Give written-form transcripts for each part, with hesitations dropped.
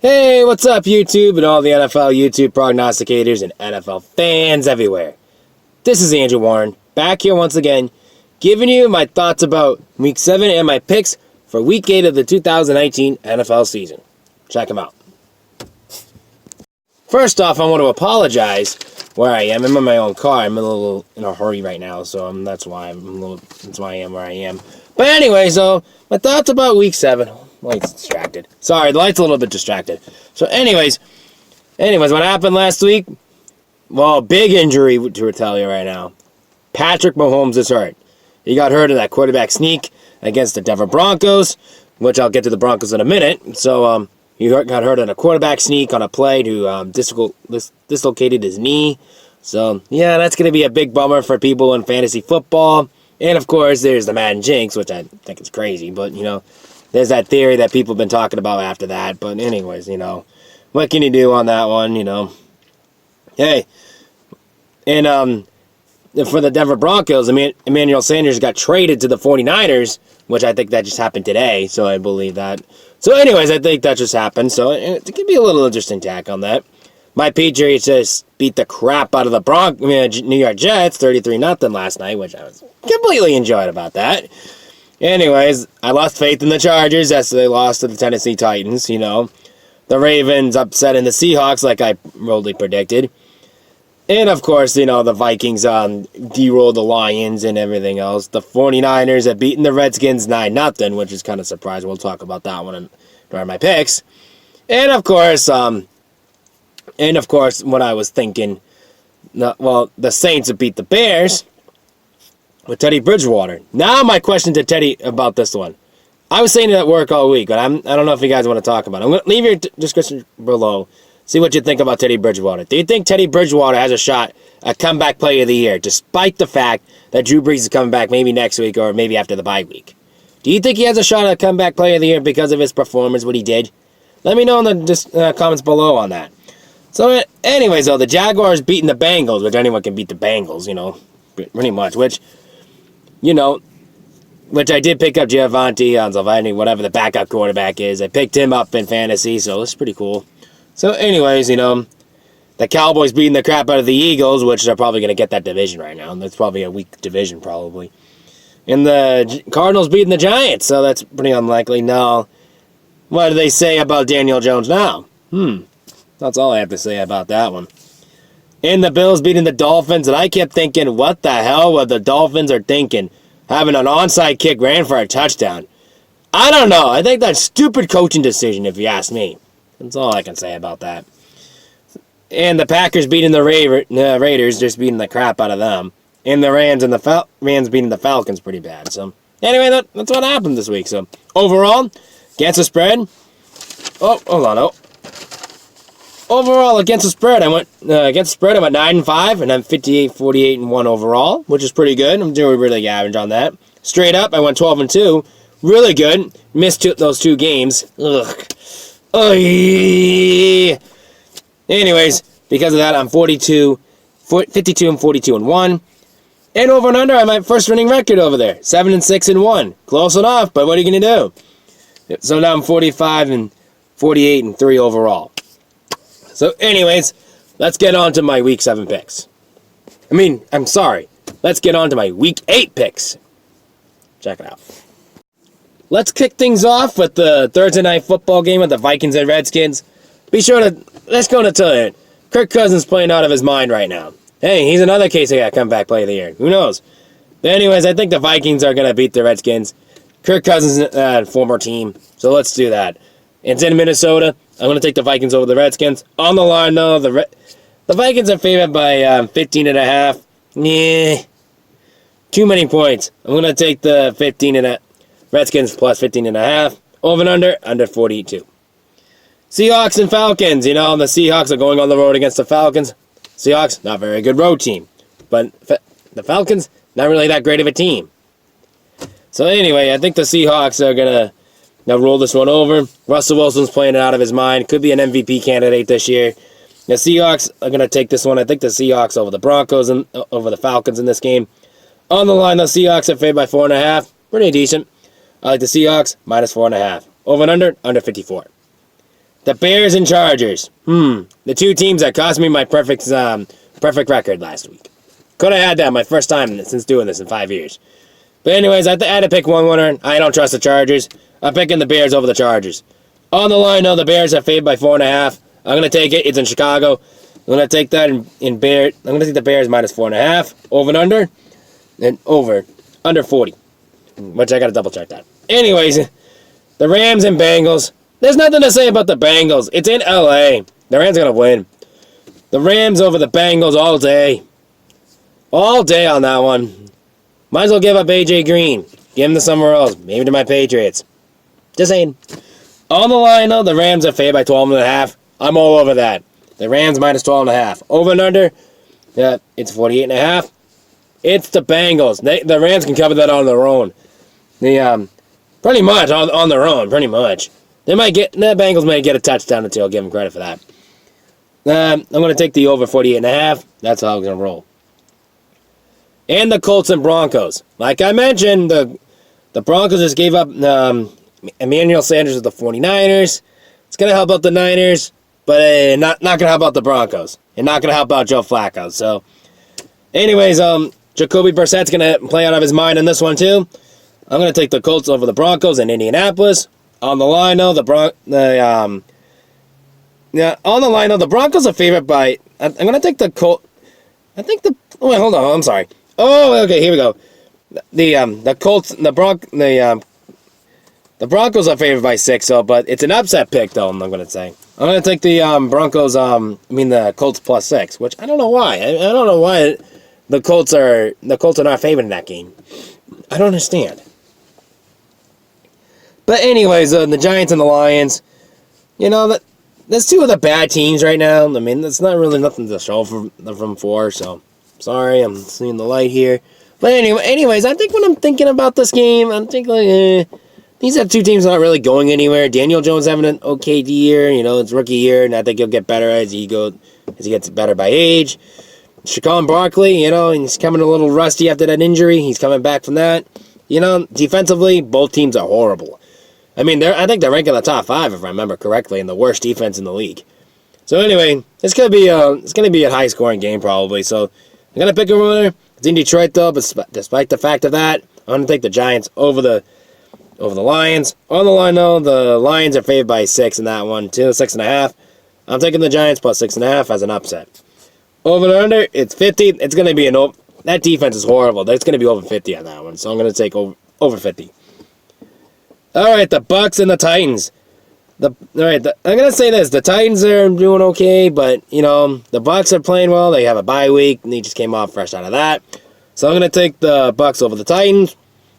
Hey, what's up, YouTube and all the NFL YouTube prognosticators and NFL fans everywhere? This is Andrew Warren, back here once again, giving you my thoughts about Week 7 and my picks for Week 8 of the 2019 NFL season. Check them out. First off, I want to apologize where I am. I'm in my own car. I'm a little in a hurry right now, so that's why I am where I am. But anyway, so my thoughts about Week 7. Light's distracted. Sorry, the light's a little bit distracted. So anyways, what happened last week? Well, big injury to tell you right now. Patrick Mahomes is hurt. He got hurt in that quarterback sneak against the Denver Broncos, which I'll get to the Broncos in a minute. So he got hurt in a quarterback sneak on a play to dislocated his knee. So yeah, that's going to be a big bummer for people in fantasy football. And of course, there's the Madden jinx, which I think is crazy, but there's that theory that people have been talking about after that. But anyways, what can you do on that one, Hey, and for the Denver Broncos, Emmanuel Sanders got traded to the 49ers, which I think that just happened today, so I believe that. So anyways, I think that just happened, so it could be a little interesting tack on that. My Patriots just beat the crap out of the New York Jets, 33-0 last night, which I was completely enjoyed about that. Anyways, I lost faith in the Chargers as they lost to the Tennessee Titans, The Ravens upsetting the Seahawks like I boldly predicted. And of course, the Vikings de-rolled the Lions and everything else. The 49ers have beaten the Redskins 9-0, which is kind of surprising. We'll talk about that one during my picks. And of course, what I was thinking, the Saints have beat the Bears with Teddy Bridgewater. Now my question to Teddy about this one. I was saying it at work all week, but I don't know if you guys want to talk about it. I'm going to leave your description below. See what you think about Teddy Bridgewater. Do you think Teddy Bridgewater has a shot at comeback player of the year, despite the fact that Drew Brees is coming back maybe next week or maybe after the bye week? Do you think he has a shot at comeback player of the year because of his performance, what he did? Let me know in the comments below on that. So anyways, though, the Jaguars beating the Bengals, which anyone can beat the Bengals, pretty much, which I did pick up Giovanni, whatever the backup quarterback is. I picked him up in fantasy, so it's pretty cool. So anyways, the Cowboys beating the crap out of the Eagles, which are probably going to get that division right now. That's probably a weak division, probably. And the Cardinals beating the Giants, so that's pretty unlikely. No. What do they say about Daniel Jones now? That's all I have to say about that one. And the Bills beating the Dolphins, and I kept thinking, what the hell were the Dolphins are thinking? Having an onside kick ran for a touchdown. I don't know. I think that's stupid coaching decision, if you ask me. That's all I can say about that. And the Packers beating the Raiders, just beating the crap out of them. And the Rams beating the Falcons pretty bad. So anyway, that's what happened this week. So overall, against the spread. Oh, hold on. Overall, against the spread, I went 9-5, and I'm 58-48-1 overall, which is pretty good. I'm doing really average on that. Straight up, I went 12-2, really good. Missed those two games. Ugh. Anyways, because of that, I'm 52-42-1. And over and under, I'm my first winning record over there, 7-6-1. Close enough, but what are you gonna do? So now I'm 45-48-3 overall. So anyways, let's get on to my Week 7 picks. Let's get on to my Week 8 picks. Check it out. Let's kick things off with the Thursday night football game with the Vikings and Redskins. Let's go to tell you, Kirk Cousins playing out of his mind right now. Hey, he's another case of comeback player of the year. Who knows? But anyways, I think the Vikings are going to beat the Redskins. Kirk Cousins' former team, so let's do that. It's in Minnesota. I'm going to take the Vikings over the Redskins. On the line, though, the Vikings are favored by 15.5. Yeah, too many points. I'm going to take the Redskins plus 15.5. Over and under 42. Seahawks and Falcons. The Seahawks are going on the road against the Falcons. Seahawks, not very good road team. But the Falcons, not really that great of a team. So anyway, I think the Seahawks are going to roll this one over. Russell Wilson's playing it out of his mind. Could be an MVP candidate this year. The Seahawks are going to take this one. I think the Seahawks over the Broncos and over the Falcons in this game. On the line, the Seahawks are favored by 4.5. Pretty decent. I like the Seahawks, minus 4.5. Over and under 54. The Bears and Chargers. The two teams that cost me my perfect record last week. Could have had that my first time since doing this in 5 years. But anyways, I had to pick one winner. I don't trust the Chargers. I'm picking the Bears over the Chargers. On the line, though, the Bears are favored by 4.5. I'm going to take it. It's in Chicago. I'm going to take that in Bear. I'm going to take the Bears minus 4.5. Over and under. And under 40. Which I got to double check that. Anyways, the Rams and Bengals. There's nothing to say about the Bengals. It's in LA. The Rams are going to win. The Rams over the Bengals all day. All day on that one. Might as well give up AJ Green. Give him to somewhere else. Maybe to my Patriots. Just saying. On the line, though, the Rams are favored by 12.5. I'm all over that. The Rams minus 12.5. Over and under. Yeah, it's 48.5. It's the Bengals. The Rams can cover that on their own. Pretty much on their own. Pretty much. The Bengals might get a touchdown or two. I'll give them credit for that. I'm going to take the over 48.5. That's how I'm going to roll. And the Colts and Broncos. Like I mentioned, the Broncos just gave up Emmanuel Sanders with the 49ers. It's going to help out the Niners, but not going to help out the Broncos. And not going to help out Joe Flacco. So, anyways, Jacoby Brissett's going to play out of his mind in this one, too. I'm going to take the Colts over the Broncos in Indianapolis. On the line, though, the Broncos are favored by... I'm going to take the Colts... Wait, hold on. I'm sorry. Oh, okay, here we go. The Colts... The Broncos are favored by 6, but it's an upset pick, though, I'm going to say. I'm going to take the the Colts plus 6, which I don't know why. I don't know why the Colts are not favored in that game. I don't understand. But anyways, the Giants and the Lions, that's two of the bad teams right now. I mean, that's not really nothing to show from for, so sorry, I'm seeing the light here. But anyways, I think when I'm thinking about this game, I'm thinking these are two teams not really going anywhere. Daniel Jones having an okay year, it's rookie year, and I think he'll get better as he gets better by age. Saquon Barkley, he's coming a little rusty after that injury. He's coming back from that. Defensively, both teams are horrible. I mean, I think they're ranked in the top 5, if I remember correctly, in the worst defense in the league. So anyway, it's gonna be a high-scoring game probably. So I'm gonna pick a winner. It's in Detroit though, but despite the fact of that, I'm gonna take the Giants over the Lions. On the line though, the Lions are favored by 6 in that one too, 6.5. I'm taking the Giants plus 6.5 as an upset. Over and under, it's 50. It's gonna be that defense is horrible. It's gonna be over 50 on that one. So I'm gonna take over 50. All right, the Bucks and the Titans. I'm gonna say this: the Titans are doing okay, but the Bucks are playing well. They have a bye week, and they just came off fresh out of that. So I'm gonna take the Bucks over the Titans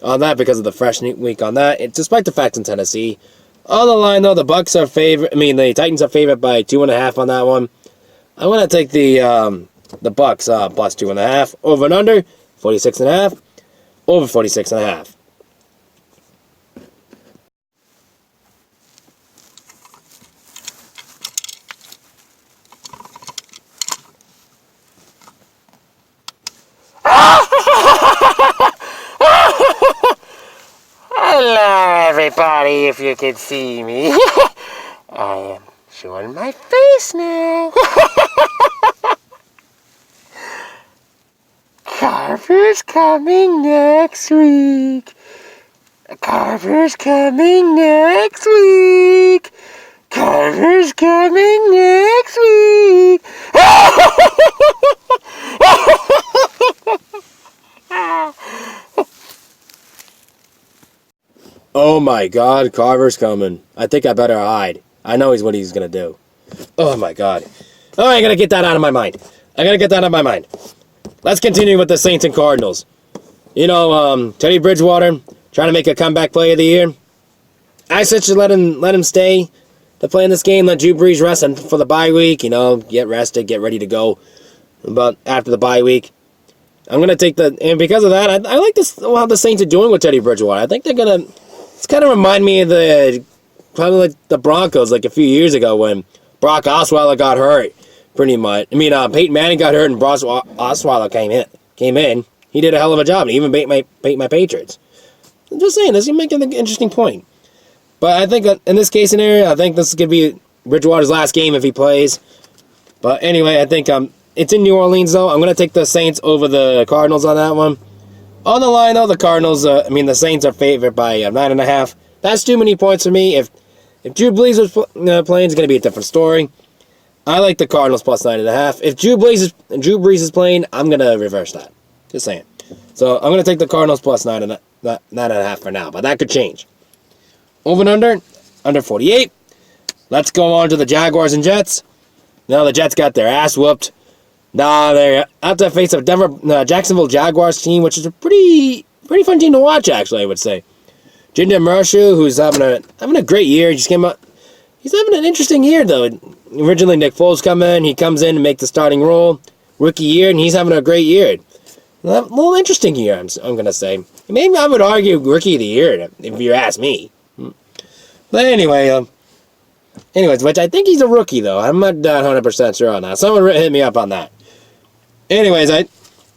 on that because of the fresh week on that. Despite the facts in Tennessee, on the line though, the Titans are favored by 2.5 on that one. I'm gonna take the Bucks plus 2.5 over and under 46.5 over 46.5. Hello, everybody, if you can see me. I am showing my face now. Carver's coming next week. Carver's coming next week. Carver's coming next week. Oh my God, Carver's coming. I think I better hide. I know what he's gonna do. Oh my God. Oh, I gotta get that out of my mind. Let's continue with the Saints and Cardinals. Teddy Bridgewater trying to make a comeback play of the year. I said should let him stay to play in this game. Let Drew Brees rest for the bye week. Get rested, get ready to go. But after the bye week, I'm gonna take and because of that, I like this how the Saints are doing with Teddy Bridgewater. I think they're gonna. It's kind of remind me of probably like the Broncos like a few years ago when Brock Osweiler got hurt, pretty much. Peyton Manning got hurt and Brock Osweiler came in. He did a hell of a job and even beat my Patriots. I'm just saying, this is making an interesting point. But I think in this case scenario, I think this is gonna be Bridgewater's last game if he plays. But anyway, I think it's in New Orleans, though. I'm going to take the Saints over the Cardinals on that one. On the line, though, the Cardinals, the Saints are favored by 9.5. That's too many points for me. If Drew Brees was playing, it's going to be a different story. I like the Cardinals plus 9.5. If Drew Brees is playing, I'm going to reverse that. Just saying. So I'm going to take the Cardinals plus 9.5 for now, but that could change. Over and under 48. Let's go on to the Jaguars and Jets. Now the Jets got their ass whooped. Now they're out to face a Jacksonville Jaguars team, which is a pretty fun team to watch, actually, I would say. Jinder Mahal, who's having a great year, just came up. He's having an interesting year, though. Originally, Nick Foles he comes in and makes the starting role, rookie year, and he's having a great year. A little interesting year, I'm going to say. Maybe I would argue rookie of the year, if you ask me. But anyway, which I think he's a rookie, though. I'm not 100% sure on that. Someone hit me up on that. Anyways,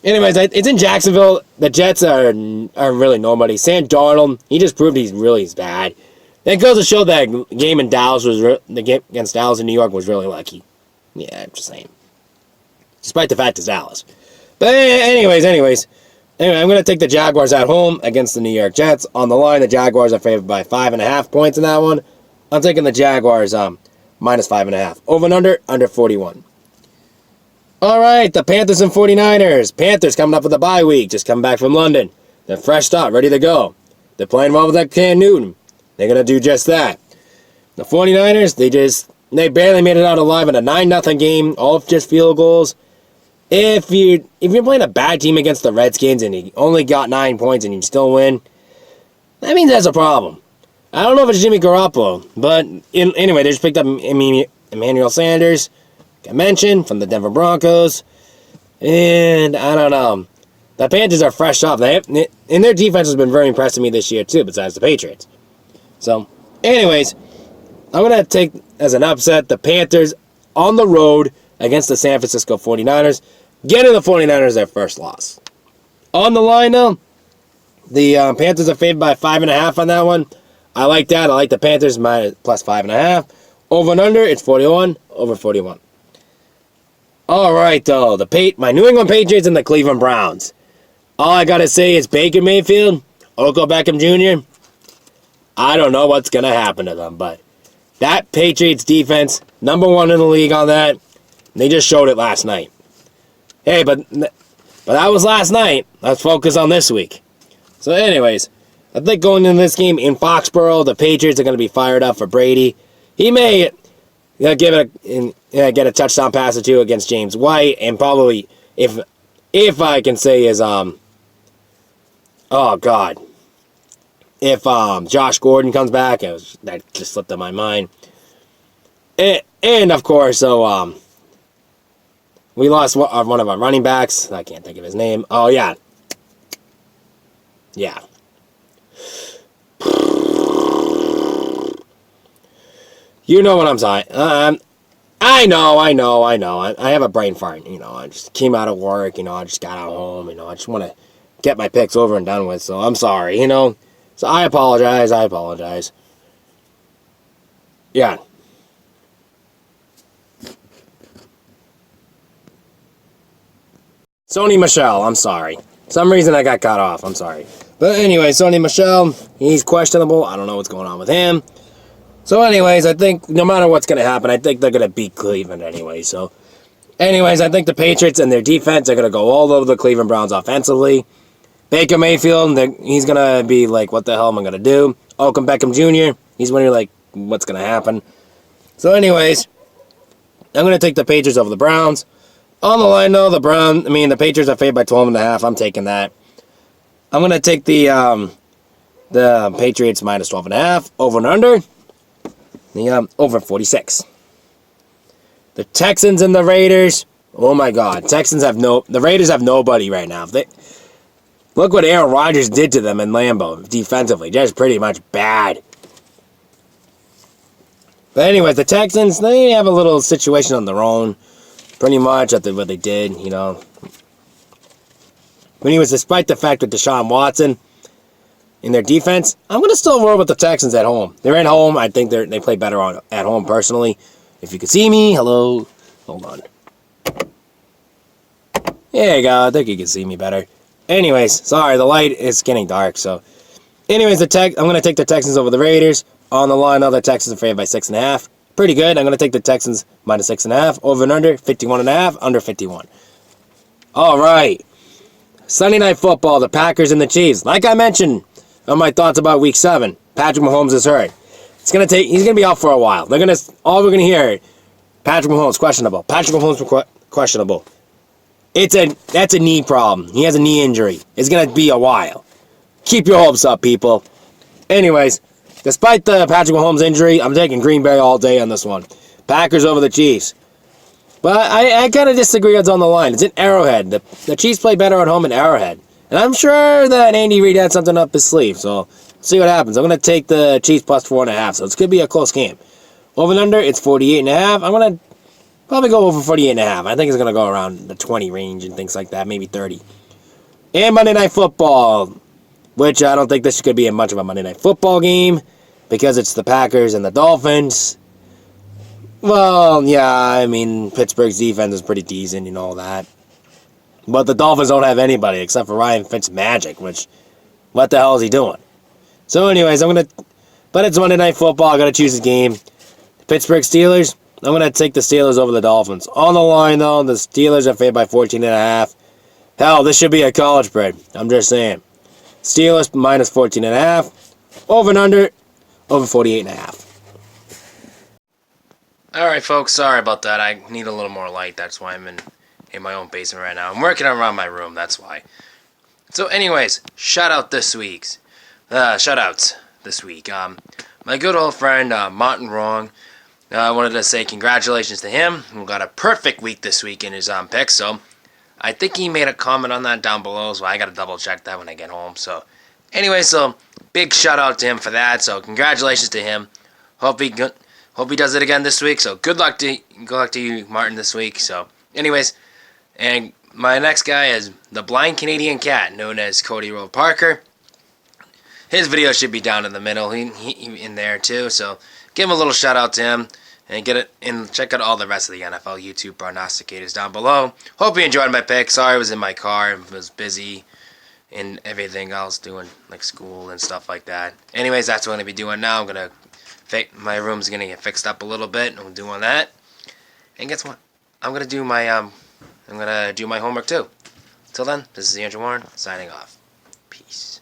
it's in Jacksonville. The Jets are really nobody. Sam Darnold, he just proved he's really bad. It goes to show that game in Dallas the game against Dallas in New York was really lucky. Yeah, I'm just saying. Despite the fact it's Dallas. But anyways, anyway, I'm going to take the Jaguars at home against the New York Jets. On the line, the Jaguars are favored by 5.5 points in that one. I'm taking the Jaguars minus 5.5. Over and under 41. All right, the Panthers and 49ers. Panthers coming up with a bye week. Just come back from London. They're fresh up, ready to go. They're playing well with that Cam Newton. They're going to do just that. The 49ers, they barely made it out alive in a 9-0 game. All just field goals. If you're playing a bad team against the Redskins and you only got 9 points and you still win, that means that's a problem. I don't know if it's Jimmy Garoppolo, but anyway, they just picked up Emmanuel Sanders, like I mentioned, from the Denver Broncos, and I don't know. The Panthers are fresh off. And their defense has been very impressive to me this year, too, besides the Patriots. So, anyways, I'm going to take, as an upset, the Panthers on the road against the San Francisco 49ers, getting the 49ers their first loss. On the line, though, the Panthers are favored by 5.5 on that one. I like that. I like the Panthers plus 5.5. Over and under, it's 41. Over 41. All right, though. My New England Patriots and the Cleveland Browns. All I got to say is Baker Mayfield, Odell Beckham Jr., I don't know what's going to happen to them, but that Patriots defense, number 1 in the league on that, they just showed it last night. Hey, but that was last night. Let's focus on this week. So anyways, I think going into this game in Foxborough, the Patriots are going to be fired up for Brady. He may get a touchdown pass or two against James White, and probably, if I can say, is if Josh Gordon comes back, that just slipped in my mind. And of course, so we lost one of our running backs. I can't think of his name. Oh yeah. You know what I'm saying. I know. I have a brain fart. I just came out of work. I just got out home. I just want to get my picks over and done with. So I'm sorry. So I apologize. Yeah. Sony Michel, I'm sorry. Some reason I got cut off. I'm sorry. But anyway, Sony Michel, he's questionable. I don't know what's going on with him. So anyways, I think no matter what's going to happen, I think they're going to beat Cleveland anyway. So anyways, I think the Patriots and their defense are going to go all over the Cleveland Browns offensively. Baker Mayfield, he's going to be like, what the hell am I going to do? Odell Beckham Jr., he's wondering, like, what's going to happen? So anyways, I'm going to take the Patriots over the Browns. On the line, though, the Patriots are favored by 12.5. I'm taking that. I'm going to take the Patriots minus 12.5. Over and under. Over 46. The Texans and the Raiders. Oh, my God. The Raiders have nobody right now. Look what Aaron Rodgers did to them in Lambeau defensively. Just pretty much bad. But anyways, the Texans, they have a little situation on their own. Pretty much after what they did, When he was, despite the fact with Deshaun Watson, in their defense, I'm going to still roll with the Texans at home. They're at home. I think they play better at home, personally. If you could see me, hello. Hold on. There you go. I think you can see me better. Anyways, sorry, the light is getting dark, so. Anyways, I'm going to take the Texans over the Raiders. On the line, the Texans are favored by 6.5. Pretty good. I'm going to take the Texans minus 6.5. Over and under, 51.5. Under 51. All right. Sunday Night Football, the Packers and the Chiefs. Like I mentioned on my thoughts about Week 7, Patrick Mahomes is hurt. He's going to be out for a while. All we're going to hear, Patrick Mahomes questionable. Patrick Mahomes questionable. That's a knee problem. He has a knee injury. It's going to be a while. Keep your hopes up, people. Anyways, despite the Patrick Mahomes injury, I'm taking Green Bay all day on this one. Packers over the Chiefs. But I kind of disagree on the line. It's in Arrowhead. The Chiefs play better at home in Arrowhead. And I'm sure that Andy Reid had something up his sleeve. So, see what happens. I'm going to take the Chiefs plus 4.5. So, this could be a close game. Over and under, it's 48.5. I'm going to probably go over 48.5. I think it's going to go around the 20 range and things like that. Maybe 30. And Monday Night Football, which I don't think this could be much of a Monday Night Football game because it's the Packers and the Dolphins. Well, yeah, I mean, Pittsburgh's defense is pretty decent, you know that. But the Dolphins don't have anybody except for Ryan Fitzmagic, which, what the hell is he doing? So anyways, but it's Monday Night Football, I gotta choose a game. Pittsburgh Steelers, I'm gonna take the Steelers over the Dolphins. On the line, though, the Steelers are favored by 14.5. Hell, this should be a college spread, I'm just saying. Steelers minus 14.5. Over and under, over 48.5. Alright, folks, sorry about that. I need a little more light. That's why I'm in my own basement right now. I'm working around my room, that's why. So, anyways, shoutouts this week. My good old friend, Martin Wrong, I wanted to say congratulations to him, who got a perfect week this week in his picks. So, I think he made a comment on that down below, so I gotta double check that when I get home. So, anyway, so big shout out to him for that. So, congratulations to him. Hope he does it again this week. So, good luck to you, Martin, this week. So, anyways, and my next guy is the Blind Canadian Cat, known as Cody Rowe Parker. His video should be down in the middle, he in there too. So, give him a little shout out to him. And check out all the rest of the NFL YouTube prognosticators down below. Hope you enjoyed my pick. Sorry I was in my car and was busy and everything else doing like school and stuff like that. Anyways, that's what I'm gonna be doing now. My room's gonna get fixed up a little bit. I'm doing that. And guess what? I'm gonna do my homework too. Till then, this is Andrew Warren signing off. Peace.